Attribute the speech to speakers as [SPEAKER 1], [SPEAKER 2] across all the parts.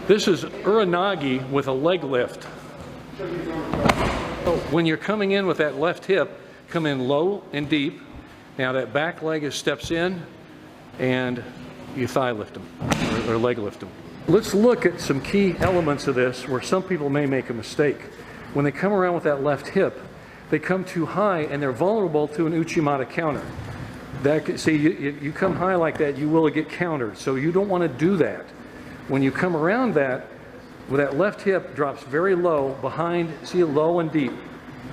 [SPEAKER 1] This is Ura Nage with a leg lift. When you're coming in with that left hip, come in low and deep. Now that back leg steps in and you thigh lift them or leg lift them. Let's look at some key elements of this where some people may make a mistake. When they come around with that left hip, they come too high and they're vulnerable to an Uchimata counter. See, you come high like that, you will get countered. So you don't want to do that. When you come around that, with that left hip drops very low behind, see, low and deep.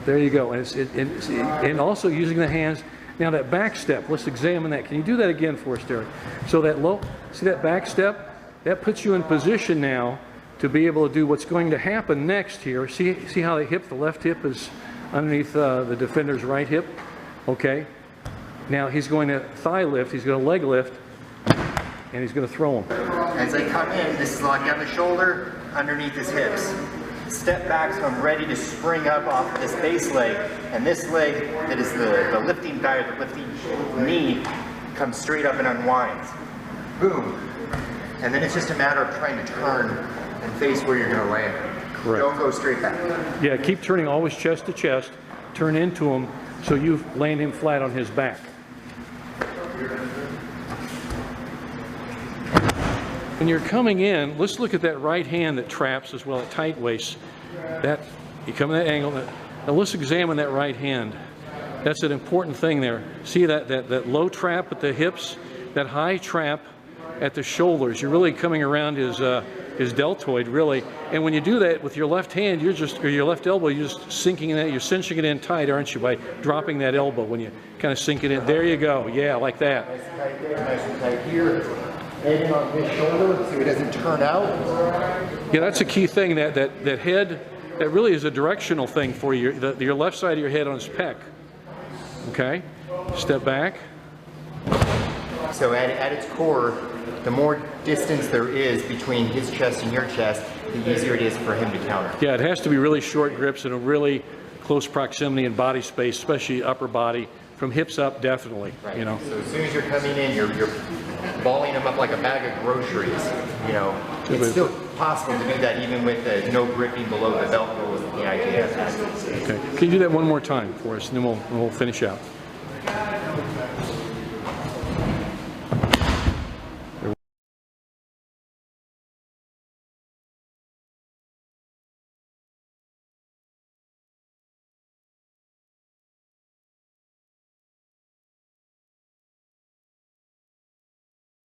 [SPEAKER 1] There you go. And also using the hands. Now that back step, let's examine that. Can you do that again for us, Derek? So that low, see that back step? That puts you in position now to be able to do what's going to happen next here. See how the left hip is underneath the defender's right hip? Okay. Now he's going to thigh lift, he's going to leg lift, and he's going to throw him.
[SPEAKER 2] As I come in, this is locking down the shoulder underneath his hips. Step back so I'm ready to spring up off of this base leg, and this leg that is the lifting thigh or the lifting knee comes straight up and unwinds. Boom. And then it's just a matter of trying to turn and face where you're going to land.
[SPEAKER 1] Correct.
[SPEAKER 2] Don't go straight back.
[SPEAKER 1] Yeah, keep turning always chest to chest. Turn into him so you land him flat on his back. When you're coming in, let's look at that right hand that traps as well, at tight waist. You come in that angle. Now let's examine that right hand. That's an important thing there. See that low trap at the hips, that high trap at the shoulders. You're really coming around his deltoid, really. And when you do that with your left hand, or your left elbow, you're just sinking in that. You're cinching it in tight, aren't you, by dropping that elbow when you kind of sink it in. There you go. Yeah, like that.
[SPEAKER 2] Nice and tight there, nice and tight here. Head on his shoulder so he doesn't turn out.
[SPEAKER 1] Yeah, that's a key thing. That head, that really is a directional thing for you. Your left side of your head on his pec. Okay, step back.
[SPEAKER 2] So at its core, the more distance there is between his chest and your chest, the easier it is for him to counter.
[SPEAKER 1] Yeah, it has to be really short grips and a really close proximity and body space, especially upper body, from hips up, definitely.
[SPEAKER 2] Right.
[SPEAKER 1] You know.
[SPEAKER 2] So as soon as you're coming in, you're balling him up like a bag of groceries. You know, it's still possible to do that even with no gripping below the belt. The idea.
[SPEAKER 1] Okay. Can you do that one more time for us, and then we'll finish out.